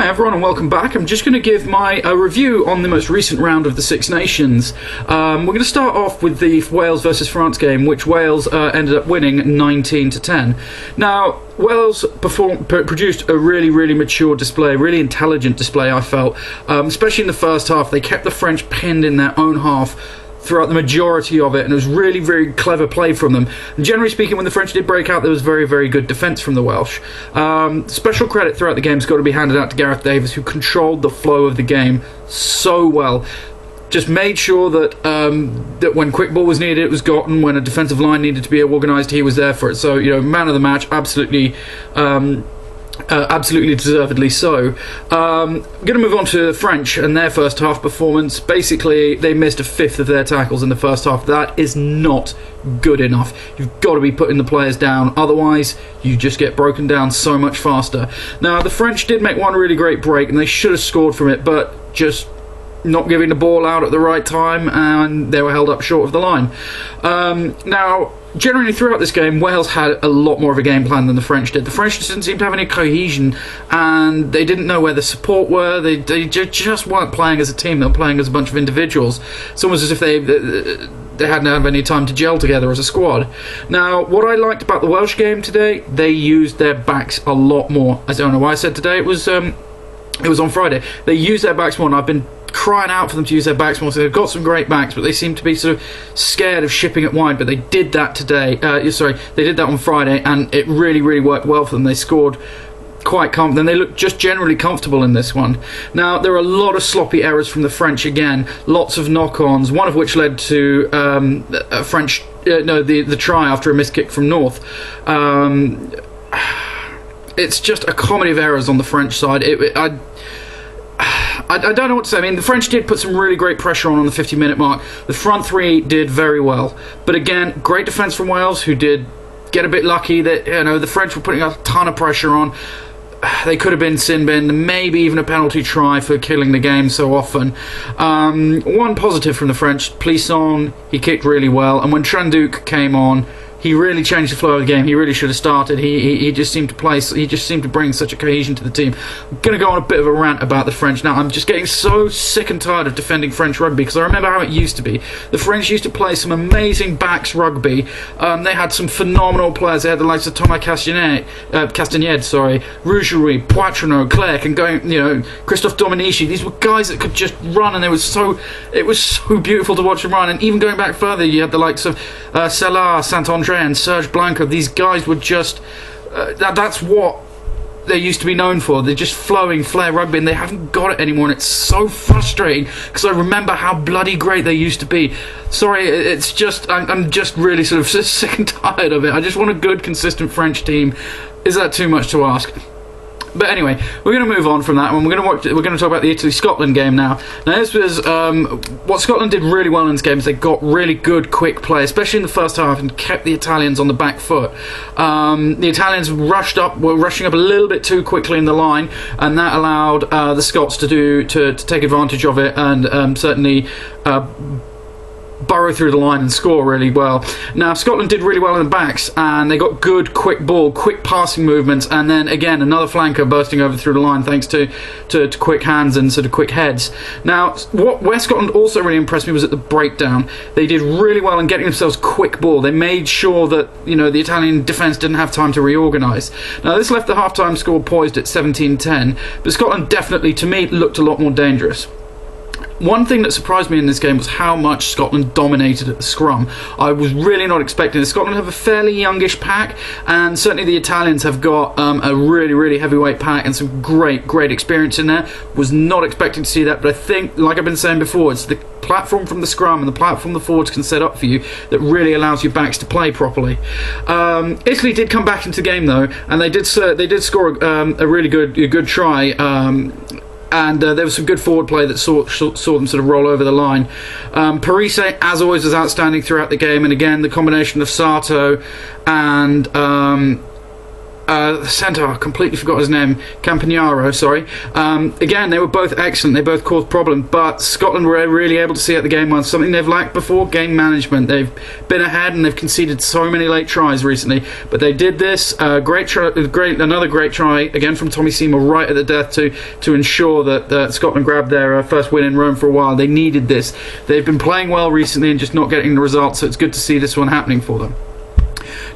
Hi everyone and welcome back. I'm just going to give my review on the most recent round of the Six Nations. We're going to start off with the Wales versus France game, which Wales ended up winning 19-10. Now, Wales produced a really mature display, really intelligent display, I felt, especially in the first half. They kept the French pinned in their own half throughout the majority of it, and it was really very clever play from them. And generally speaking, when the French did break out, there was very good defence from the Welsh. Special credit throughout the game has got to be handed out to Gareth Davies, who controlled the flow of the game so well. Just made sure that that when quick ball was needed, it was gotten. When a defensive line needed to be organised, he was there for it. So, man of the match, absolutely deservedly so. I'm going to move on to the French and their first half performance. Basically, they missed a fifth of their tackles in the first half. That is not good enough. You've got to be putting the players down, otherwise you just get broken down so much faster. Now, the French did make one really great break, and they should have scored from it, but just not giving the ball out at the right time, and they were held up short of the line. Now, generally throughout this game, Wales had a lot more of a game plan than the French did. The French just didn't seem to have any cohesion, and they didn't know where the support were. They just weren't playing as a team. They were playing as a bunch of individuals. It's almost as if they hadn't had any time to gel together as a squad. Now, what I liked about the Welsh game today, they used their backs a lot more. I don't know why I said today. It was on Friday. They used their backs more, and I've been crying out for them to use their backs more. So they've got some great backs, but they seem to be sort of scared of shipping it wide. But they did that today. They did that on Friday, and it really worked well for them. They scored quite comfortable, and they looked just generally comfortable in this one. Now, there are a lot of sloppy errors from the French again. Lots of knock-ons, one of which led to a French the try after a missed kick from North. It's just a comedy of errors on the French side. I don't know what to say. I mean, the French did put some really great pressure on the 50-minute mark. The front three did very well. But again, great defence from Wales, who did get a bit lucky that, the French were putting a ton of pressure on. They could have been sin binned, maybe even a penalty try for killing the game so often. One positive from the French, Plisson, he kicked really well. And when Trenduc came on, he really changed the flow of the game. He really should have started. He just seemed to play. He just seemed to bring such a cohesion to the team. I'm going to go on a bit of a rant about the French now. I'm just getting so sick and tired of defending French rugby, because I remember how it used to be. The French used to play some amazing backs rugby. They had some phenomenal players. They had the likes of Thomas Castagnette, Rougerie, Poitrenaud, Clerc, and Christophe Dominici. These were guys that could just run, and it was so beautiful to watch them run. And even going back further, you had the likes of Salah, Saint-André, and Serge Blanco. These guys were just that's what they used to be known for. They're just flowing flair rugby, and they haven't got it anymore, and it's so frustrating, because I remember how bloody great they used to be. Sorry, it's just I'm just really sort of sick and tired of it. I just want a good, consistent French team. Is that too much to ask? But anyway, we're going to move on from that, and we're going to talk about the Italy-Scotland game now. Now, this was what Scotland did really well in this game is they got really good, quick play, especially in the first half, and kept the Italians on the back foot. The Italians were rushing up a little bit too quickly in the line, and that allowed the Scots to take advantage of it, and certainly burrow through the line and score really well. Now, Scotland did really well in the backs, and they got good quick ball, quick passing movements, and then again another flanker bursting over through the line thanks to quick hands and sort of quick heads. Now, where Scotland also really impressed me was at the breakdown. They did really well in getting themselves quick ball. They made sure that the Italian defence didn't have time to reorganise. Now, this left the half-time score poised at 17-10, but Scotland definitely, to me, looked a lot more dangerous. One thing that surprised me in this game was how much Scotland dominated at the scrum. I was really not expecting it. Scotland have a fairly youngish pack, and certainly the Italians have got a really heavyweight pack and some great experience in there. Was not expecting to see that, but I think, like I've been saying before, it's the platform from the scrum and the platform the forwards can set up for you that really allows your backs to play properly. Italy did come back into the game though, and they did score a really good try. And there was some good forward play that saw them sort of roll over the line. Parise, as always, was outstanding throughout the game. And again, the combination of Sato and the centre, I completely forgot his name, Campagnaro, sorry. Again, they were both excellent, they both caused problems, but Scotland were really able to see at the game on something they've lacked before, game management. They've been ahead and they've conceded so many late tries recently, but they did this. Another great try, again from Tommy Seymour right at the death to ensure that Scotland grabbed their first win in Rome for a while. They needed this. They've been playing well recently and just not getting the results, so it's good to see this one happening for them.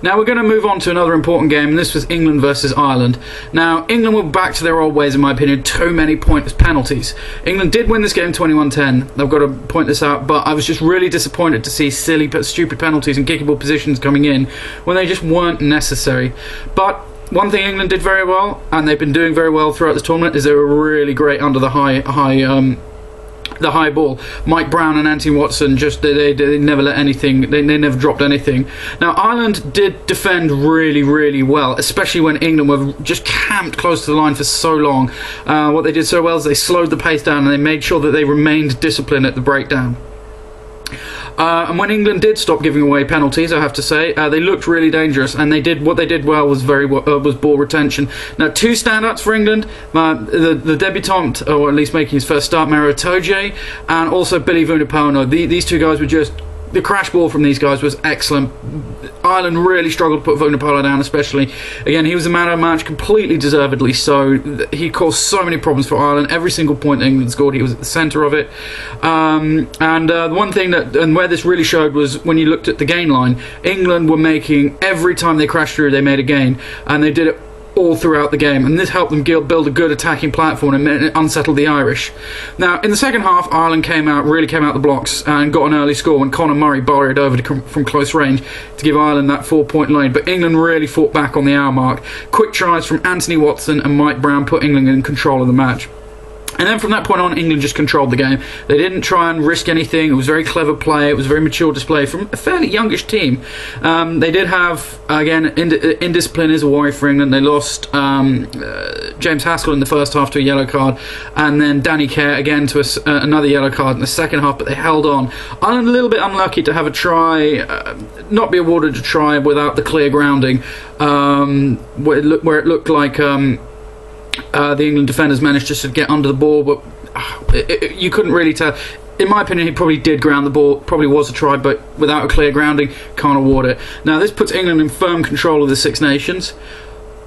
Now we're going to move on to another important game, and this was England versus Ireland. Now, England were back to their old ways, in my opinion. Too many pointless penalties. England did win this game 21-10. I've got to point this out, but I was just really disappointed to see silly but stupid penalties and kickable positions coming in when they just weren't necessary. But one thing England did very well, and they've been doing very well throughout this tournament, is they were really great under the high ball. Mike Brown and Anthony Watson they never let anything, they never dropped anything. Now Ireland did defend really well, especially when England were just camped close to the line for so long. What they did so well is they slowed the pace down and they made sure that they remained disciplined at the breakdown. And when England did stop giving away penalties, I have to say, they looked really dangerous, and what they did well was was ball retention. Now, two standouts for England: the debutant, or at least making his first start, Maro Itoje, and also Billy Vunipola. These two guys were just. The crash ball from these guys was excellent. Ireland really struggled to put Vunipola down, especially. Again, he was the man of the match, completely deservedly so. He caused so many problems for Ireland. Every single point England scored, he was at the centre of it. The one thing and where this really showed was when you looked at the gain line. England were making, every time they crashed through, they made a gain, and they did it all throughout the game, and this helped them build a good attacking platform and unsettle the Irish. Now, in the second half, Ireland really came out the blocks and got an early score when Conor Murray borrowed over from close range to give Ireland that 4-point lead, but England really fought back on the hour mark. Quick tries from Anthony Watson and Mike Brown put England in control of the match. And then from that point on, England just controlled the game. They didn't try and risk anything. It was very clever play. It was a very mature display from a fairly youngish team. They did have, again, indiscipline is a worry for England. They lost James Haskell in the first half to a yellow card, and then Danny Kerr again to another yellow card in the second half, but they held on. Ireland a little bit unlucky to have a try, not be awarded a try without the clear grounding, where it looked like the England defenders managed just to get under the ball, but you couldn't really tell. In my opinion, he probably did ground the ball, probably was a try, but without a clear grounding, can't award it. Now, this puts England in firm control of the Six Nations.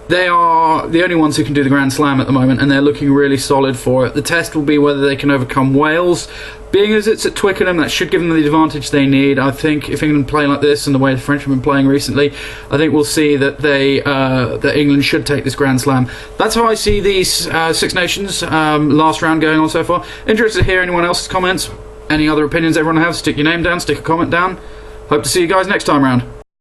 They are the only ones who can do the Grand Slam at the moment, and they're looking really solid for it. The test will be whether they can overcome Wales. Being as it's at Twickenham, that should give them the advantage they need. I think if England play like this and the way the French have been playing recently, I think we'll see that that England should take this Grand Slam. That's how I see these Six Nations last round going on so far. Interested to hear anyone else's comments, any other opinions everyone has. Stick your name down, stick a comment down. Hope to see you guys next time round.